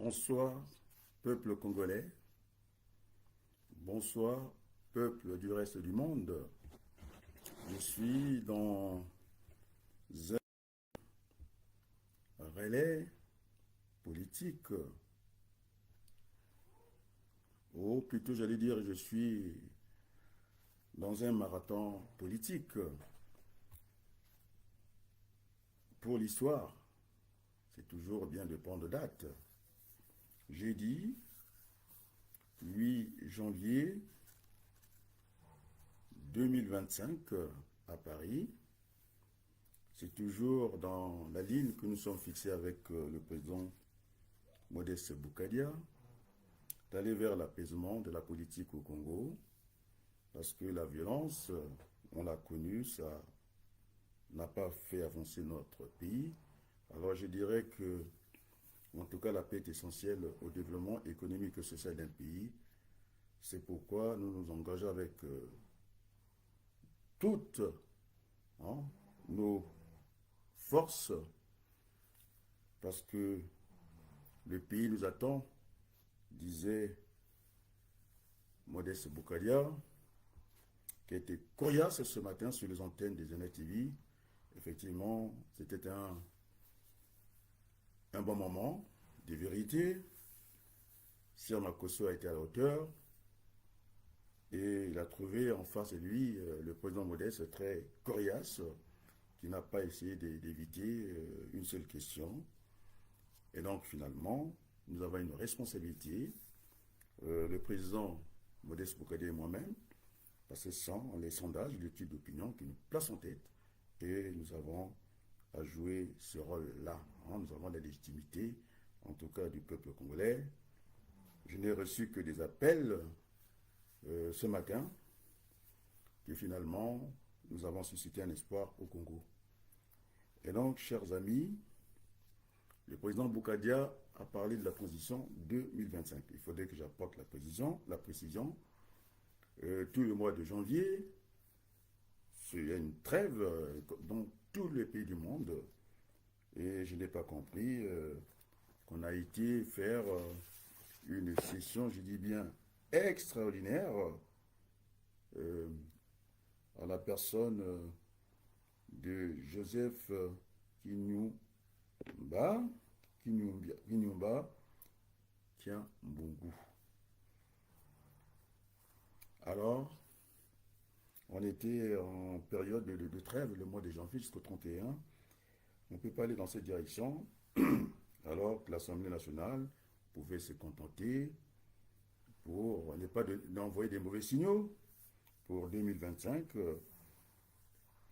Bonsoir, peuple congolais. Bonsoir, peuple du reste du monde. Je suis dans un relais politique, ou plutôt j'allais dire je suis dans un marathon politique pour l'histoire. C'est toujours bien de prendre date. Jeudi 8 janvier 2025 à Paris. C'est toujours dans la ligne que nous sommes fixés avec le président Modeste Boukadia, d'aller vers l'apaisement de la politique au Congo, parce que la violence, on l'a connue, ça n'a pas fait avancer notre pays. Alors je dirais que, en tout cas, la paix est essentielle au développement économique et social d'un pays. C'est pourquoi nous nous engageons avec toutes hein, nos forces, parce que le pays nous attend, disait Modeste Boukadia, qui a été coriace ce matin sur les antennes des Zénith TV. Effectivement, c'était un bon moment de vérité. Sir Makosso a été à la hauteur et il a trouvé en face de lui le président Modeste très coriace qui n'a pas essayé d'éviter une seule question. Et donc finalement, nous avons une responsabilité, le président Modeste Boukadia et moi-même, parce que sans les sondages, l'étude d'opinion qui nous place en tête, et nous avons à jouer ce rôle-là. Nous avons la légitimité, en tout cas du peuple congolais. Je n'ai reçu que des appels ce matin, que finalement, nous avons suscité un espoir au Congo. Et donc, chers amis, le président Boukadia a parlé de la transition 2025. Il faudrait que j'apporte la précision. Tout le mois de janvier, il y a une trêve dans tous les pays du monde. Et je n'ai pas compris qu'on a été faire une session, je dis bien, extraordinaire à la personne de Joseph Kinyumba, tient bon goût. Alors, on était en période de trêve, le mois de janvier jusqu'au 31. On ne peut pas aller dans cette direction, alors que l'Assemblée nationale pouvait se contenter pour ne pas d'envoyer des mauvais signaux pour 2025,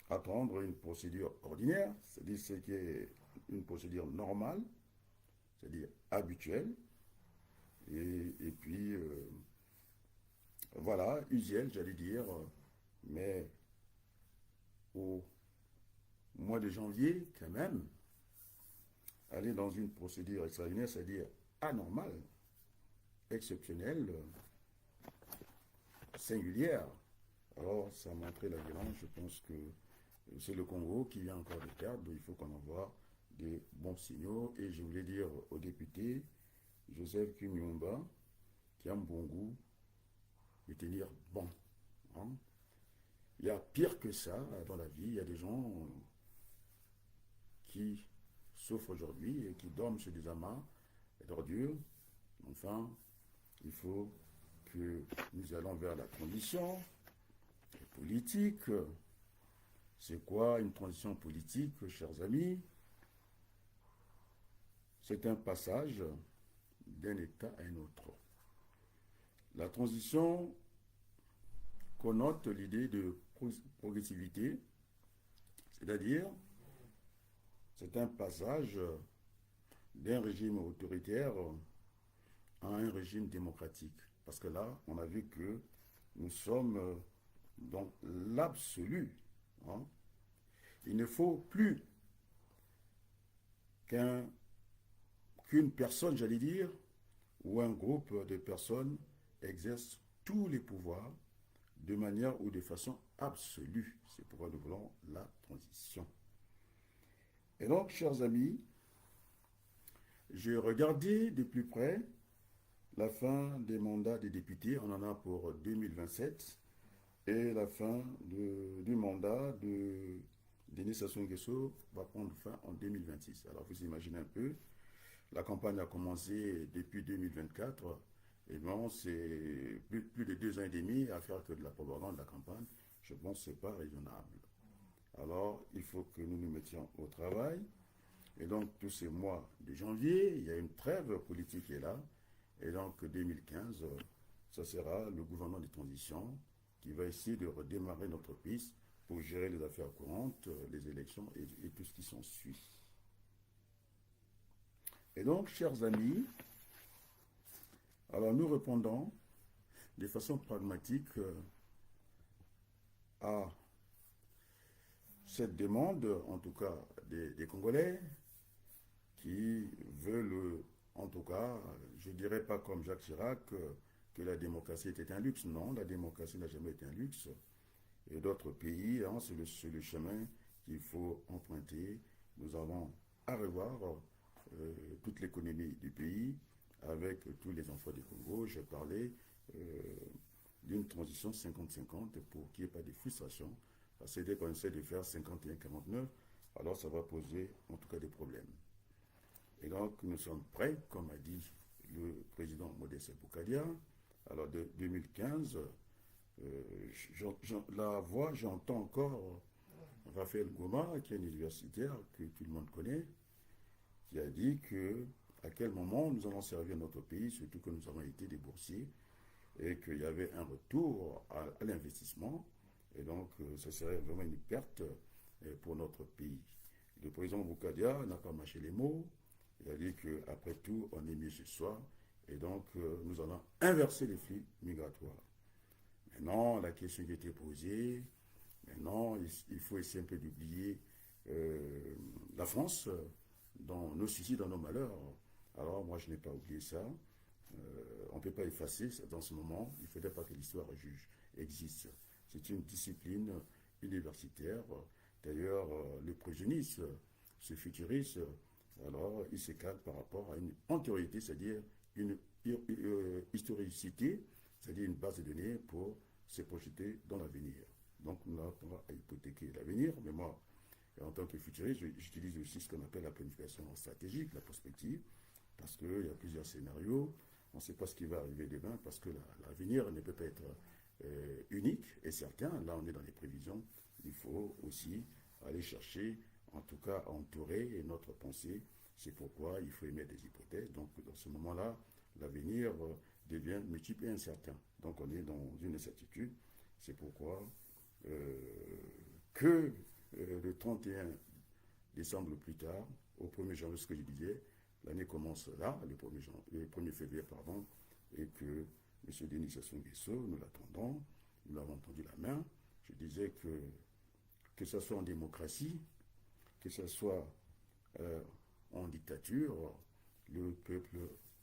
attendre une procédure ordinaire, c'est-à-dire ce qui est une procédure normale, c'est-à-dire habituelle, et puis voilà, usuelle, j'allais dire, mais au mois de janvier, quand même, aller dans une procédure extraordinaire, c'est-à-dire anormale, exceptionnelle, singulière. Alors, ça a montré la violence. Je pense que c'est le Congo qui vient encore de perdre. Il faut qu'on envoie des bons signaux. Et je voulais dire au député Joseph Kinyumba, qui a un bon goût, de tenir bon. Hein. Il y a pire que ça dans la vie. Il y a des gens qui souffrent aujourd'hui et qui dorment sur des amas d'ordures. Enfin, il faut que nous allons vers la transition politique. C'est quoi une transition politique, chers amis? C'est un passage d'un état à un autre. La transition connote l'idée de progressivité, c'est-à-dire c'est un passage d'un régime autoritaire à un régime démocratique. Parce que là, on a vu que nous sommes dans l'absolu. Hein. Il ne faut plus qu'une personne, j'allais dire, ou un groupe de personnes exerce tous les pouvoirs de manière ou de façon absolue. C'est pourquoi nous voulons la transition. Et donc, chers amis, j'ai regardé de plus près la fin des mandats des députés, on en a pour 2027, et la fin du mandat de Denis Sassou Nguesso va prendre fin en 2026. Alors vous imaginez un peu, la campagne a commencé depuis 2024, et bon, c'est plus de 2 ans et demi à faire que de la propagande de la campagne. Je pense que ce n'est pas raisonnable. Alors, il faut que nous nous mettions au travail. Et donc, tous ces mois de janvier, il y a une trêve politique qui est là. Et donc, 2015, ça sera le gouvernement de transition qui va essayer de redémarrer notre piste pour gérer les affaires courantes, les élections et tout ce qui s'ensuit. Et donc, chers amis, alors nous répondons de façon pragmatique à cette demande, en tout cas des Congolais, qui veulent, en tout cas, je ne dirais pas comme Jacques Chirac, que la démocratie était un luxe. Non, la démocratie n'a jamais été un luxe. Et d'autres pays, hein, c'est le chemin qu'il faut emprunter. Nous avons à revoir toute l'économie du pays avec tous les enfants du Congo. Je parlais d'une transition 50-50 pour qu'il n'y ait pas de frustration. Parce que dès qu'on essaie de faire 51-49, alors ça va poser en tout cas des problèmes. Et donc nous sommes prêts, comme a dit le président Modeste Boukadia. Alors de 2015, la voix, j'entends encore Raphaël Goma, qui est un universitaire que tout le monde connaît, qui a dit que à quel moment nous allons servir notre pays, surtout que nous avons été des boursiers, et qu'il y avait un retour à l'investissement, et donc ce serait vraiment une perte pour notre pays. Le président Boukadia n'a pas mâché les mots, il a dit qu'après tout, on est mieux ce soir, et donc nous allons inverser les flux migratoires. Maintenant, la question qui a été posée, maintenant, il faut essayer un peu d'oublier la France dans nos soucis, dans nos malheurs. Alors, moi, je n'ai pas oublié ça. On ne peut pas effacer ça dans ce moment. Il ne faudrait pas que l'histoire existe. C'est une discipline universitaire. D'ailleurs, le progénisme, ce futuriste, alors, il se calme par rapport à une antériorité, c'est-à-dire une historicité, c'est-à-dire une base de données pour se projeter dans l'avenir. Donc, on n'a pas à hypothéquer l'avenir, mais moi, en tant que futuriste, j'utilise aussi ce qu'on appelle la planification stratégique, la prospective, parce qu'il y a plusieurs scénarios. On ne sait pas ce qui va arriver demain, parce que l'avenir ne peut pas être unique et certain. Là, on est dans les prévisions. Il faut aussi aller chercher, en tout cas, entourer notre pensée. C'est pourquoi il faut émettre des hypothèses. Donc, dans ce moment-là, l'avenir devient multiple et incertain. Donc, on est dans une incertitude. C'est pourquoi le 31 décembre plus tard, au 1er janvier, ce que je disais, l'année commence là, le 1er février, pardon, et que M. Denis Sassou Nguesso, nous l'attendons, nous l'avons tendu la main. Je disais que ce soit en démocratie, que ce soit en dictature, le peuple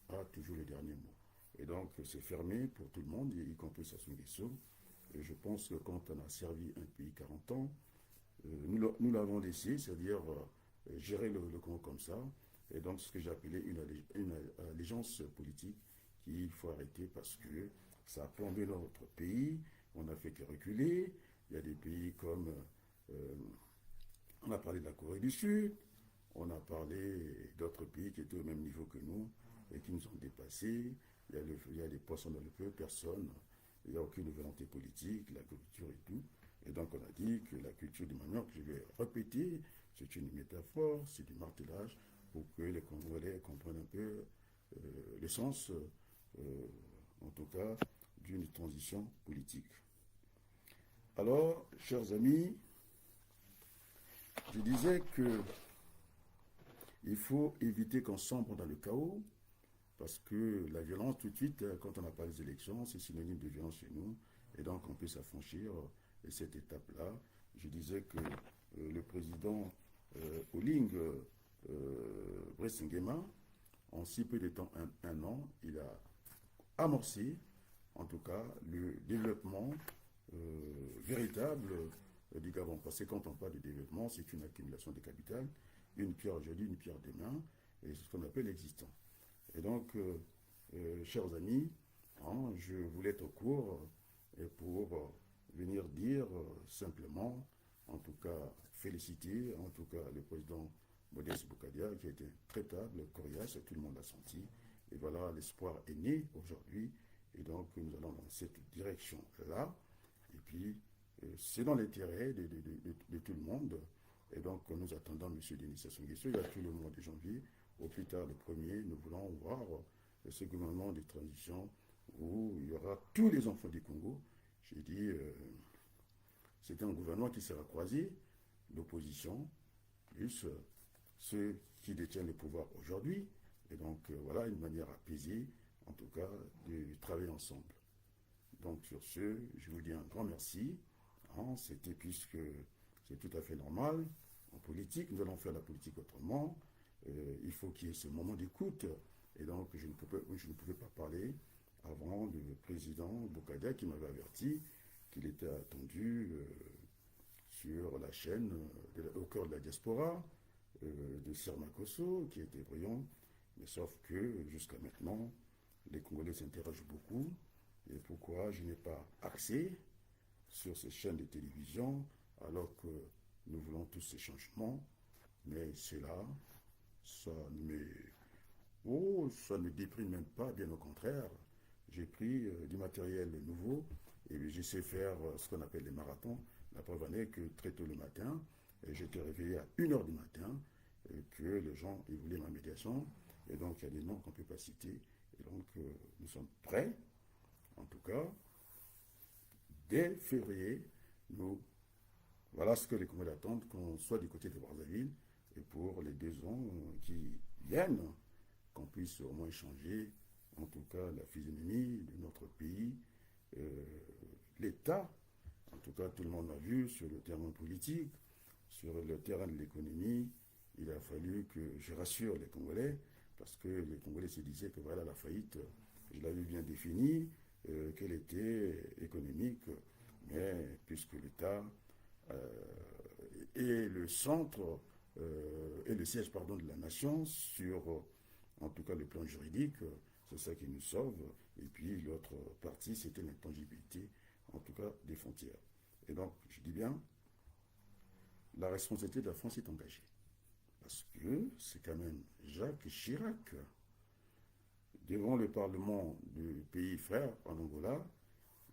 a toujours le dernier mot. Et donc, c'est fermé pour tout le monde, y compris Sassou Nguesso. Et je pense que quand on a servi un pays 40 ans, nous l'avons laissé, c'est-à-dire gérer le Congo comme ça. Et donc, ce que j'ai appelé une allégeance politique qu'il faut arrêter parce que ça a plombé notre pays. On n'a fait que reculer. Il y a des pays comme... on a parlé de la Corée du Sud. On a parlé d'autres pays qui étaient au même niveau que nous et qui nous ont dépassés. Il y a des poissons dans le feu, personne. Il n'y a aucune volonté politique, la culture et tout. Et donc on a dit que la culture du manière que je vais répéter, c'est une métaphore, c'est du martelage, pour que les Congolais comprennent un peu le sens, en tout cas, d'une transition politique. Alors, chers amis, je disais que il faut éviter qu'on sombre dans le chaos, parce que la violence, tout de suite, quand on n'a pas les élections, c'est synonyme de violence chez nous, et donc on peut s'affranchir de cette étape-là. Je disais que le président Oling Brice Nguema, en si peu de temps, un an, il a amorcé, en tout cas, le développement véritable du Gabon. Parce que quand on parle de développement, c'est une accumulation de capital, une pierre aujourd'hui, une pierre demain. et ce qu'on appelle l'existant. Et donc, chers amis, hein, je voulais être au court pour venir dire simplement, en tout cas féliciter, en tout cas le président Modeste Boukadia qui a été traitable, coriace, tout le monde l'a senti. Et voilà, l'espoir est né aujourd'hui. Et donc, nous allons dans cette direction-là. Et puis, c'est dans l'intérêt de tout le monde. Et donc, nous attendons M. Denis Sassou Nguesso. Il y a tout le mois de janvier. Au plus tard, le 1er, nous voulons voir ce gouvernement de transition où il y aura tous les enfants du Congo. J'ai dit, c'est un gouvernement qui sera croisé, l'opposition, plus ceux qui détiennent le pouvoir aujourd'hui. Et donc, voilà une manière apaisée, en tout cas, de travailler ensemble. Donc, sur ce, je vous dis un grand merci. Hein, c'était puisque c'est tout à fait normal. En politique, nous allons faire la politique autrement. Il faut qu'il y ait ce moment d'écoute. Et donc, je ne pouvais pas parler avant le président Boukadia qui m'avait averti qu'il était attendu sur la chaîne au cœur de la diaspora de Sirmakosso, qui était brillant. Mais sauf que, jusqu'à maintenant, les Congolais s'interrogent beaucoup. Et pourquoi je n'ai pas accès sur ces chaînes de télévision alors que nous voulons tous ces changements. Mais cela, ça ne déprime même pas, bien au contraire. J'ai pris du matériel nouveau et je sais faire ce qu'on appelle les marathons. La preuve en est que très tôt le matin, j'étais réveillé à 1h du matin, que les gens ils voulaient ma médiation. Et donc, il y a des noms qu'on ne peut pas citer. Et donc, nous sommes prêts, en tout cas, dès février, voilà ce que les Congolais attendent, qu'on soit du côté de Brazzaville, et pour les 2 ans qui viennent, qu'on puisse au moins changer, en tout cas, la physionomie de notre pays, l'État. En tout cas, tout le monde a vu sur le terrain politique, sur le terrain de l'économie, il a fallu que je rassure les Congolais, parce que les Congolais se disaient que voilà la faillite, je l'avais bien définie, qu'elle était économique, mais puisque l'État est le centre et le siège pardon, de la nation sur, en tout cas, le plan juridique, c'est ça qui nous sauve. Et puis l'autre partie, c'était l'intangibilité, en tout cas, des frontières. Et donc, je dis bien, la responsabilité de la France est engagée. Parce que c'est quand même Jacques Chirac, devant le Parlement du pays frère en Angola,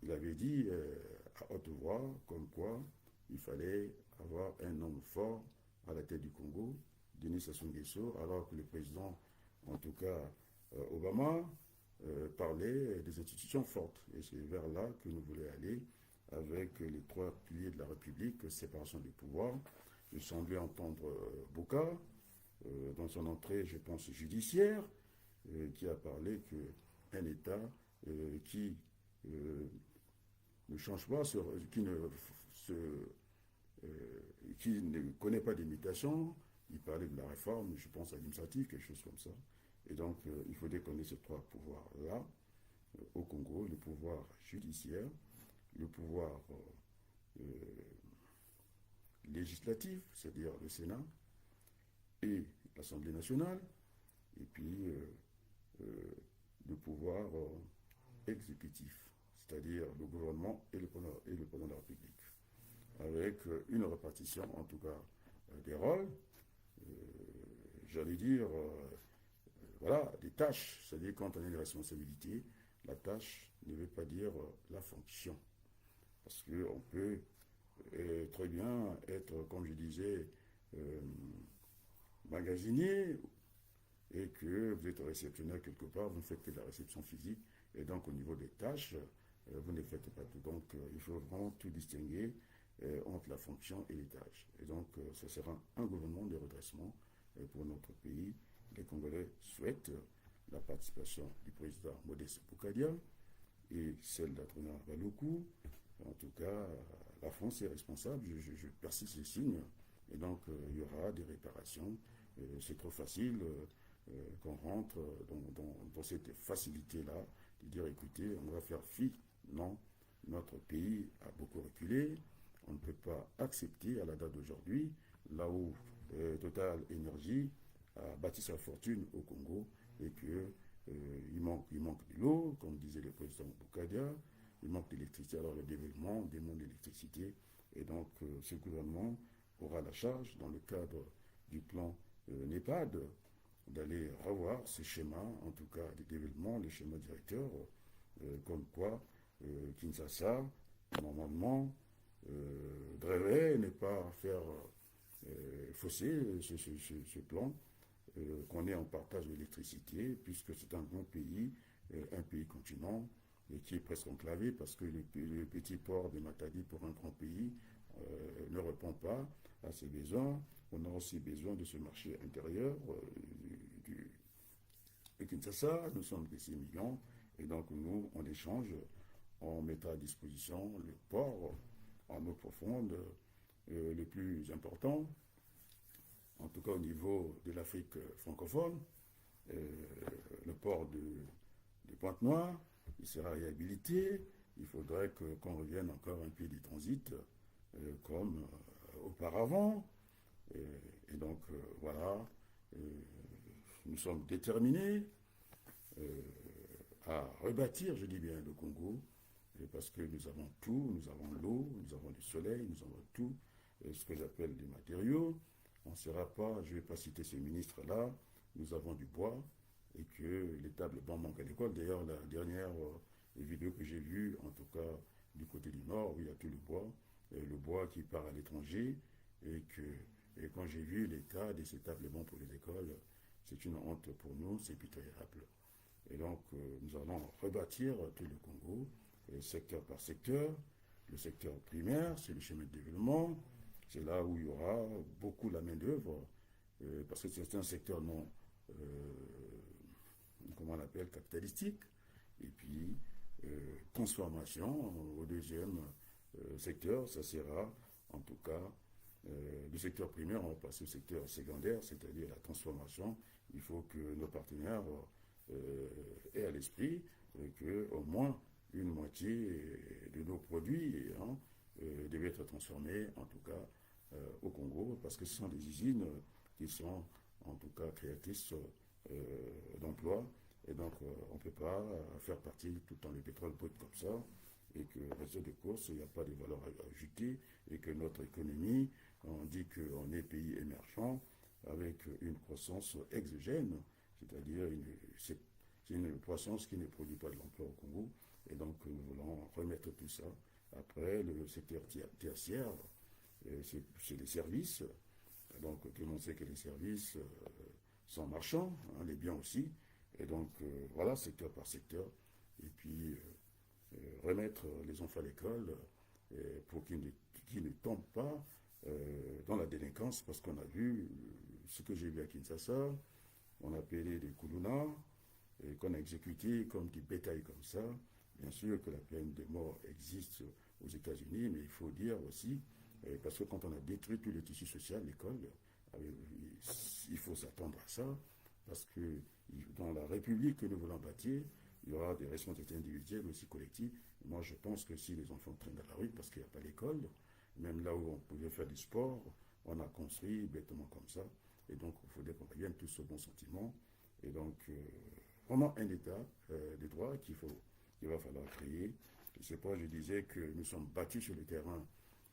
il avait dit à haute voix comme quoi il fallait avoir un homme fort à la tête du Congo, Denis Sassou Nguesso, alors que le président, en tout cas Obama, parlait des institutions fortes. Et c'est vers là que nous voulons aller avec les 3 piliers de la République, séparation des pouvoirs. Je semblais entendre Bouka, dans son entrée, je pense, judiciaire, qui a parlé qu'un État qui ne change pas, qui ne connaît pas d'imitation, il parlait de la réforme, je pense, administrative, quelque chose comme ça. Et donc, il faudrait qu'on ait ces 3 pouvoirs-là au Congo, le pouvoir judiciaire, le pouvoir législatif, c'est-à-dire le Sénat, et l'Assemblée nationale, et puis le pouvoir exécutif, c'est-à-dire le gouvernement et le président de la République, avec une répartition, en tout cas, des rôles, j'allais dire, voilà, des tâches, c'est-à-dire quand on a une responsabilité, la tâche ne veut pas dire la fonction, parce qu'on peut très bien être, comme je disais, magasinier, et que vous êtes réceptionnaire quelque part, vous ne faites que de la réception physique, et donc au niveau des tâches, vous ne faites pas tout. Donc il faut vraiment tout distinguer entre la fonction et les tâches. Et donc ce sera un gouvernement de redressement pour notre pays. Les Congolais souhaitent la participation du président Modeste Boukadia et celle d'Adrien Baloukou. En tout cas, la France est responsable, je persiste les signes, et donc il y aura des réparations. C'est trop facile qu'on rentre dans cette facilité-là, de dire écoutez, on va faire fi. Non, notre pays a beaucoup reculé, on ne peut pas accepter à la date d'aujourd'hui, là où Total Énergie a bâti sa fortune au Congo et que il manque de l'eau, comme disait le président Boukadia, il manque d'électricité. Alors le développement demande d'électricité et donc ce gouvernement aura la charge, dans le cadre du plan NEPAD, d'aller revoir ces schémas, en tout cas des développements, les schémas directeurs, comme quoi Kinshasa, normalement, devrait ne pas faire fausser ce plan, qu'on est en partage d'électricité, puisque c'est un grand pays, un pays continent, et qui est presque enclavé, parce que le petit port de Matadi, pour un grand pays, ne répond pas à ses besoins. On a aussi besoin de ce marché intérieur de Kinshasa. Nous sommes de 6 millions, et donc nous, en échange, on mettra à disposition le port en eau profonde, le plus important, en tout cas au niveau de l'Afrique francophone, le port de Pointe-Noire, il sera réhabilité. Il faudrait qu'on revienne encore un peu du transit comme auparavant. Et donc voilà, nous sommes déterminés à rebâtir, je dis bien, le Congo, parce que nous avons tout, nous avons l'eau, nous avons le soleil, nous avons tout, ce que j'appelle des matériaux. On ne sera pas, je ne vais pas citer ce ministre-là, nous avons du bois et que les tables bancs manquent à l'école. D'ailleurs, la dernière vidéo que j'ai vue, en tout cas du côté du nord, où il y a tout le bois qui part à l'étranger, et quand j'ai vu l'état de ces tables bancs pour les écoles, c'est une honte pour nous, c'est pitoyable. Et donc, nous allons rebâtir tout le Congo, secteur par secteur. Le secteur primaire, c'est le chemin de développement. C'est là où il y aura beaucoup la main-d'œuvre, parce que c'est un secteur non, comment on l'appelle, capitalistique. Et puis, transformation au deuxième secteur, ça sera en tout cas du secteur primaire, on va passer au secteur secondaire, c'est-à-dire la transformation. Il faut que nos partenaires aient à l'esprit qu'au moins une moitié de nos produits devaient être transformés, en tout cas au Congo, parce que ce sont des usines qui sont en tout cas créatrices d'emplois. Et donc on ne peut pas faire partie tout le temps le pétrole brut comme ça, et que réseau de course, il n'y a pas de valeur ajoutée, et que notre économie, on dit qu'on est pays émergent avec une croissance exogène, c'est-à-dire c'est une croissance qui ne produit pas de l'emploi au Congo, et donc nous voulons remettre tout ça. Après, le secteur tertiaire, c'est les services, donc tout le monde sait que les services sont marchands, les biens aussi, et donc voilà, secteur par secteur, et puis remettre les enfants à l'école pour qu'ils ne tombent pas dans la délinquance, parce qu'on a vu ce que j'ai vu à Kinshasa, on a appelé des Koulouna, qu'on a exécutés comme du bétail comme ça. Bien sûr que la peine de mort existe aux États-Unis, mais il faut dire aussi, parce que quand on a détruit tout le tissu social, l'école, il faut s'attendre à ça, parce que dans la République que nous voulons bâtir, il y aura des responsabilités individuelles, mais aussi collectives. Moi, je pense que si les enfants traînent dans la rue parce qu'il n'y a pas l'école, même là où on pouvait faire du sport, on a construit bêtement comme ça. Et donc, il faudrait qu'on revienne tous au bon sentiment. Et donc, vraiment un état de droit qu'il va falloir créer. C'est pourquoi je disais que nous sommes battus sur le terrain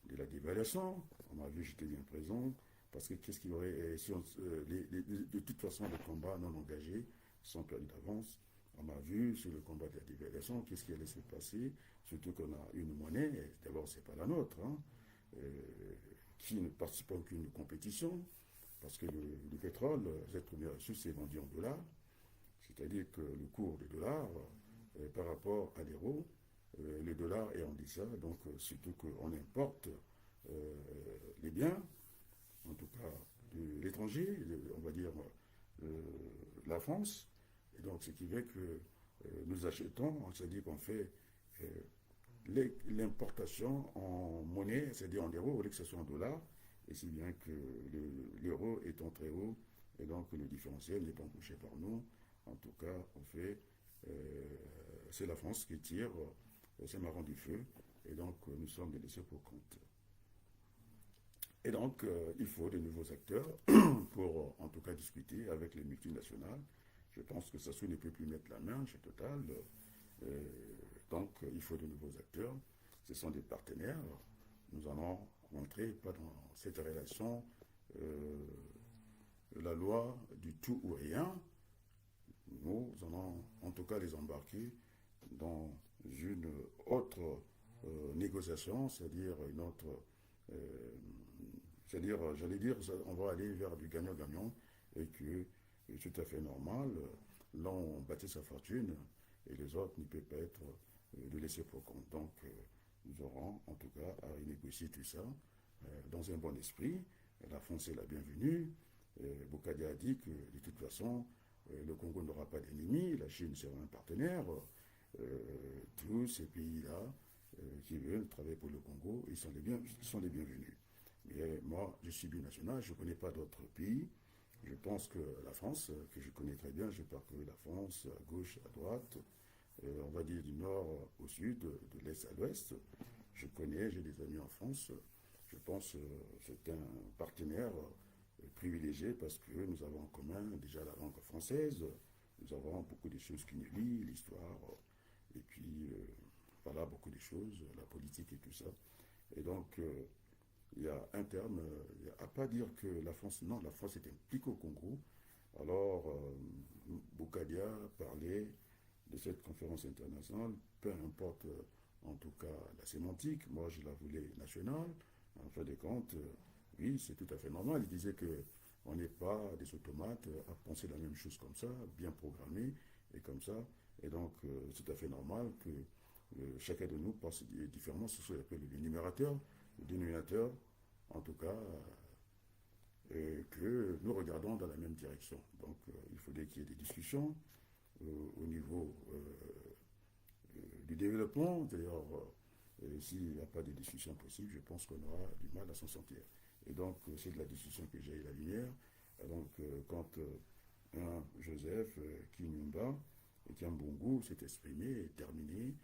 de la dévaluation. On m'a vu, j'étais bien présent. Parce que qu'est-ce qu'il y aurait si de toute façon, les combats non engagés sont perdus d'avance. On a vu sur le combat de la dévaluation qu'est-ce qui allait se passer, surtout qu'on a une monnaie, d'abord c'est pas la nôtre, qui ne participe pas à aucune compétition, parce que le pétrole, cette première ressource, est vendu en dollars, c'est-à-dire que le cours du dollar par rapport à l'euro, le dollar est en deçà, donc surtout qu'on importe les biens, en tout cas de l'étranger, on va dire la France. Et donc, ce qui fait que nous achetons, c'est-à-dire qu'on fait l'importation en monnaie, c'est-à-dire en euros, au lieu que ce soit en dollars, et si bien que l'euro étant très haut, et donc le différentiel n'est pas touché par nous. En tout cas, on fait, c'est la France qui tire, c'est marrant du feu, et donc nous sommes laissés pour compte. Et donc, il faut de nouveaux acteurs pour, en tout cas, discuter avec les multinationales. Je pense que Sassou ne peut plus mettre la main chez Total. Euh, donc, il faut de nouveaux acteurs. Ce sont des partenaires. Nous allons rentrer pas dans cette relation, euh, la loi du tout ou rien. Nous allons en tout cas les embarquer dans une autre négociation, c'est-à-dire une autre, euh, c'est-à-dire, j'allais dire, on va aller vers du gagnant-gagnant et que c'est tout à fait normal. Là, on bâtit sa fortune et les autres ne peuvent pas être de laisser pour compte. Donc, nous aurons en tout cas à négocier tout ça dans un bon esprit. La France est la bienvenue. Boukadia a dit que de toute façon, le Congo n'aura pas d'ennemis, la Chine sera un partenaire. Tous ces pays-là qui veulent travailler pour le Congo, ils sont les bienvenus. Mais moi, je suis binational, je ne connais pas d'autres pays. Je pense que la France, que je connais très bien, j'ai parcouru la France à gauche, à droite, on va dire du nord au sud, de l'est à l'ouest. Je connais, j'ai des amis en France. Je pense que c'est un partenaire privilégié parce que nous avons en commun déjà la langue française, nous avons beaucoup de choses qui nous lient, l'histoire, et puis voilà, beaucoup de choses, la politique et tout ça. Et donc, il y a un terme, il n'y a à pas dire que la France, non, la France est impliquée au Congo. Alors, Boukadia parlait de cette conférence internationale, peu importe en tout cas la sémantique, moi je la voulais nationale, en fin de compte, oui, c'est tout à fait normal. Il disait que on n'est pas des automates à penser la même chose comme ça, bien programmé et comme ça. Et donc, c'est tout à fait normal que chacun de nous pense différemment sur ce qu'on appelle le numérateur, le dénominateur, en tout cas, que nous regardons dans la même direction. Donc, il faudrait qu'il y ait des discussions au niveau du développement. D'ailleurs, s'il n'y a pas de discussion possible, je pense qu'on aura du mal à s'en sortir. Et donc, c'est de la discussion que j'ai eu la lumière. Et donc, quand un Joseph Kinyumba et Kiambungu s'est exprimé et terminé,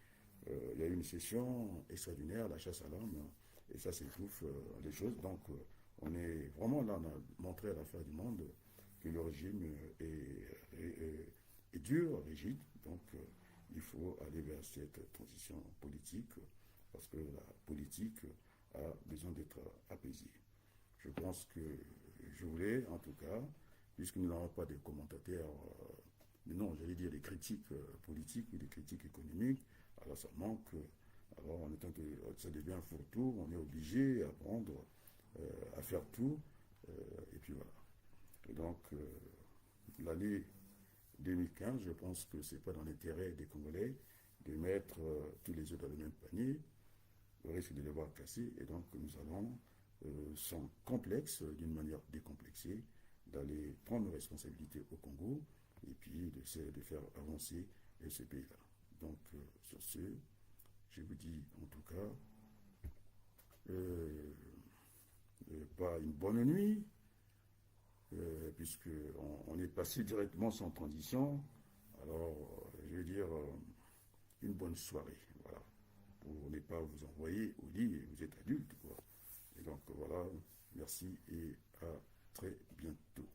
il y a eu une session extraordinaire, la chasse à l'homme, et ça s'étouffe les choses. Donc, on est vraiment là, on a montré à la fin du monde que le régime est dur, rigide. Donc, il faut aller vers cette transition politique parce que la politique a besoin d'être apaisée. Je pense que je voulais, en tout cas, puisque nous n'avons pas de commentateurs, mais non, j'allais dire des critiques politiques ou des critiques économiques, alors ça manque. Alors en étant que ça devient un fourre-tout, on est obligé à prendre, à faire tout, et puis voilà. Et donc, l'année 2015, je pense que ce n'est pas dans l'intérêt des Congolais de mettre tous les œufs dans le même panier, au risque de les voir casser, et donc nous allons, sans complexe, d'une manière décomplexée, d'aller prendre nos responsabilités au Congo, et puis d'essayer de faire avancer ce pays-là. Donc, sur ce, je vous dis en tout cas, pas une bonne nuit, puisqu'on est passé directement sans transition. Alors, je veux dire, une bonne soirée, voilà, pour ne pas vous envoyer au lit, et vous êtes adulte, quoi. Et donc, voilà, merci et à très bientôt.